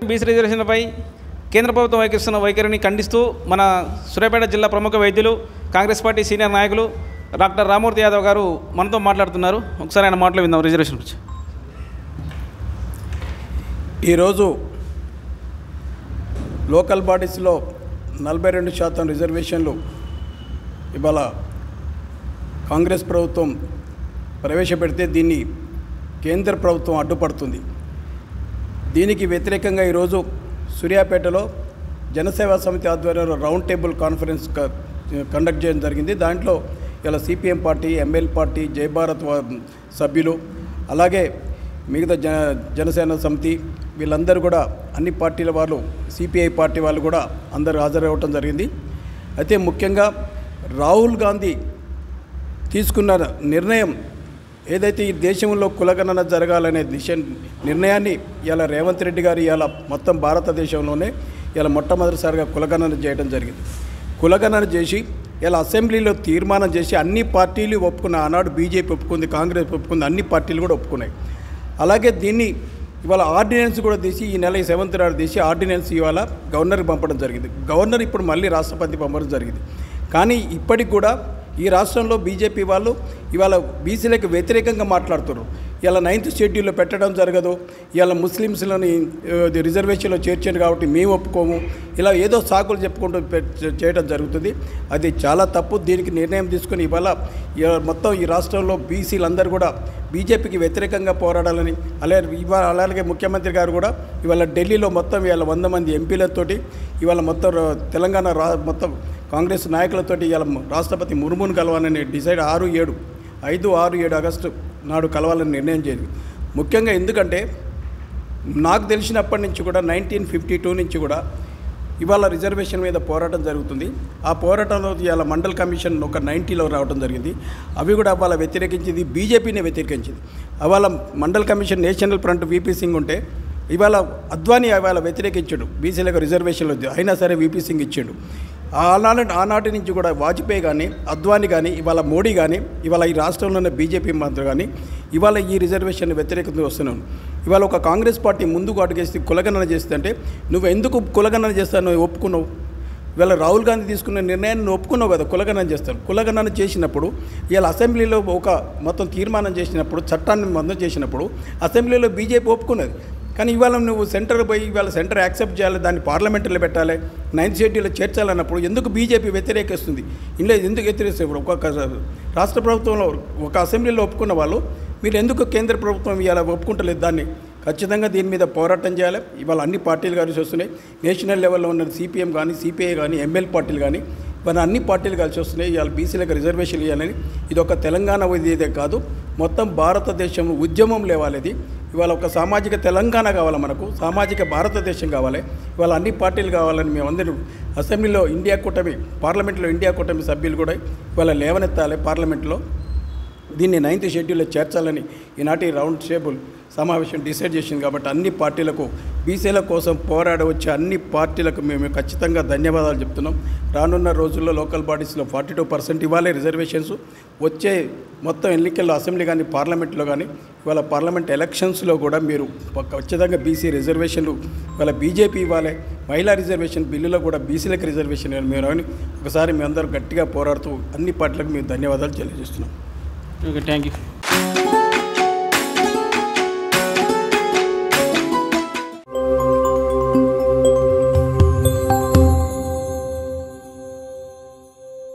BC రిజర్వేషన్లపై కేంద్ర ప్రభుత్వం వహిస్తున్న వైఖరిని ఖండిస్తూ మన సూర్యాపేట జిల్లా ప్రముఖ వైద్యులు కాంగ్రెస్ పార్టీ సీనియర్ నాయకులు డాక్టర్ రామ్మూర్తి యాదవ్ గారు మనతో మాట్లాడుతున్నారు. ఒకసారి ఆయన మాటలు విందాం రిజర్వేషన్ గురించి. ఈరోజు లోకల్ బాడీస్లో 42% రిజర్వేషన్లు ఇవాళ కాంగ్రెస్ ప్రభుత్వం ప్రవేశపెడితే దీన్ని కేంద్ర ప్రభుత్వం అడ్డుపడుతుంది. దీనికి వ్యతిరేకంగా ఈరోజు సూర్యాపేటలో జనసేవా సమితి ఆధ్వర్యంలో రౌండ్ టేబుల్ కాన్ఫరెన్స్ కండక్ట్ చేయడం జరిగింది. దాంట్లో ఇలా సిపిఎం పార్టీ, ఎంఎల్ పార్టీ, జై భారత్ సభ్యులు, అలాగే మిగతా జనసేన సమితి వీళ్ళందరూ కూడా అన్ని పార్టీల వాళ్ళు, సిపిఐ పార్టీ వాళ్ళు కూడా అందరూ హాజరవ్వటం జరిగింది. అయితే ముఖ్యంగా రాహుల్ గాంధీ తీసుకున్న నిర్ణయం ఏదైతే ఈ దేశంలో కులగణన జరగాలనే నిర్ణయాన్ని ఇలా రేవంత్ రెడ్డి గారు ఇలా మొత్తం భారతదేశంలోనే ఇలా మొట్టమొదటిసారిగా కులగణన చేయడం జరిగింది. కులగణన చేసి ఇలా అసెంబ్లీలో తీర్మానం చేసి అన్ని పార్టీలు ఒప్పుకున్న, ఆనాడు బీజేపీ ఒప్పుకుంది, కాంగ్రెస్ ఒప్పుకుంది, అన్ని పార్టీలు కూడా ఒప్పుకున్నాయి. అలాగే దీన్ని ఇవాళ ఆర్డినెన్స్ కూడా తీసి ఈ నెల 7th నాడు తీసి ఆర్డినెన్స్ ఇవాళ గవర్నర్కి పంపడం జరిగింది. గవర్నర్ ఇప్పుడు మళ్ళీ రాష్ట్రపతి పంపడం జరిగింది. కానీ ఇప్పటికి కూడా ఈ రాష్ట్రంలో బీజేపీ వాళ్ళు ఇవాళ బీసీలకు వ్యతిరేకంగా మాట్లాడుతున్నారు. ఇలా 9th షెడ్యూల్లో పెట్టడం జరగదు, ఇలా ముస్లిమ్స్లని రిజర్వేషన్లో చేర్చారు కాబట్టి మేము ఒప్పుకోము, ఇలా ఏదో సాకులు చెప్పుకుంటూ చేయడం జరుగుతుంది. అది చాలా తప్పు. దీనికి నిర్ణయం తీసుకొని ఇవాళ మొత్తం ఈ రాష్ట్రంలో బీసీలందరూ కూడా బీజేపీకి వ్యతిరేకంగా పోరాడాలని, అలాగే ముఖ్యమంత్రి గారు కూడా ఇవాళ ఢిల్లీలో మొత్తం ఇవాళ 100 మంది ఎంపీలతోటి ఇవాళ మొత్తం తెలంగాణ మొత్తం కాంగ్రెస్ నాయకులతోటి ఇవాళ రాష్ట్రపతి ముర్మును కలవాలని డిసైడ్ 5, 6, 7 ఆగస్టు నాడు కలవాలని నిర్ణయం చేయండి. ముఖ్యంగా ఎందుకంటే నాకు తెలిసినప్పటి నుంచి కూడా 1952 నుంచి కూడా ఇవాళ రిజర్వేషన్ మీద పోరాటం జరుగుతుంది. ఆ పోరాటంలో ఇవాళ మండల్ కమిషన్ ఒక 90లో రావడం జరిగింది. అవి కూడా వాళ్ళ వ్యతిరేకించింది, బీజేపీని వ్యతిరేకించింది. అవాళ Mandal commission National Front VP Singh ఉంటే ఇవాళ అద్వానీ ఇవాళ వ్యతిరేకించాడు బీసీలకు రిజర్వేషన్లు, అయినా సరే వీపీ సింగ్ ఇచ్చాడు. ఆనాటి నుంచి కూడా వాజ్పేయి కానీ, అద్వానీ కానీ, ఇవాళ మోడీ కానీ, ఇవాళ ఈ రాష్ట్రంలో ఉన్న బీజేపీ మంత్రులు కానీ ఇవాళ ఈ రిజర్వేషన్ వ్యతిరేకంగా వస్తున్నాను. ఇవాళ ఒక కాంగ్రెస్ పార్టీ ముందుకు అడుగేసి కులగణన చేస్తుంటే నువ్వు ఎందుకు కులగణన చేస్తావు, నువ్వు ఒప్పుకున్నావు. ఇవాళ రాహుల్ గాంధీ తీసుకున్న నిర్ణయాన్ని నువ్వు ఒప్పుకున్నావు కదా, కులగణన చేస్తాను. కులగణన చేసినప్పుడు ఇవాళ అసెంబ్లీలో ఒక మొత్తం తీర్మానం చేసినప్పుడు, చట్టాన్ని మందం చేసినప్పుడు అసెంబ్లీలో బీజేపీ ఒప్పుకున్నది. కానీ ఇవాళ నువ్వు సెంటర్ పోయి ఇవాళ సెంటర్ యాక్సెప్ట్ చేయాలి, దాన్ని పార్లమెంట్లో పెట్టాలి, 9th షెడ్యూల్లో చేర్చాలన్నప్పుడు ఎందుకు బీజేపీ వ్యతిరేకిస్తుంది? ఇంట్లో ఎందుకు వ్యతిరేకిస్తుంది? ఒక్కొక్క రాష్ట్ర ప్రభుత్వంలో ఒక అసెంబ్లీలో ఒప్పుకున్న వాళ్ళు మీరు ఎందుకు కేంద్ర ప్రభుత్వం ఇవాళ ఒప్పుకుంటలేదు? దాన్ని ఖచ్చితంగా దీని మీద పోరాటం చేయాలి. ఇవాళ అన్ని పార్టీలు కలిసి వస్తున్నాయి. నేషనల్ లెవెల్లో ఉన్న సిపిఎం కానీ, సిపిఐ కానీ, ఎంఎల్ పార్టీలు కానీ ఇవాళ అన్ని పార్టీలు కలిసి వస్తున్నాయి. ఇవాళ బీసీలకు రిజర్వేషన్ ఇవ్వాలని ఇది ఒక తెలంగాణ ఇదే కాదు, మొత్తం భారతదేశం ఉద్యమం లేవాలి. ఇది ఇవాళ ఒక సామాజిక తెలంగాణ కావాలి, మనకు సామాజిక భారతదేశం కావాలి. ఇవాళ అన్ని పార్టీలు కావాలని మేమందరం అసెంబ్లీలో ఇండియా కూటమి, పార్లమెంట్లో ఇండియా కూటమి సభ్యులు కూడా ఇవాళ లేవనెత్తాలి. పార్లమెంట్లో దీన్ని 9th షెడ్యూల్లో చేర్చాలని ఈనాటి రౌండ్ టేబుల్ సమావేశం డిసైడ్ చేసింది. కాబట్టి అన్ని పార్టీలకు, బీసీల కోసం పోరాడవచ్చే అన్ని పార్టీలకు మేము ఖచ్చితంగా ధన్యవాదాలు చెప్తున్నాం. రానున్న రోజుల్లో లోకల్ బాడీస్లో 42% ఇవ్వాలి రిజర్వేషన్స్. వచ్చే మొత్తం ఎన్నికల్లో అసెంబ్లీ కానీ, పార్లమెంట్లో కానీ, ఇవాళ పార్లమెంట్ ఎలక్షన్స్లో కూడా మీరు ఖచ్చితంగా బీసీ రిజర్వేషన్లు ఇవాళ బీజేపీ ఇవ్వాలి. మహిళా రిజర్వేషన్ బిల్లులో కూడా బీసీలకు రిజర్వేషన్ ఇవ్వాలి. మీరు అని ఒకసారి మీ అందరూ గట్టిగా పోరాడుతూ అన్ని పార్టీలకు మేము ధన్యవాదాలు తెలియజేస్తున్నాం. Okay, thank you.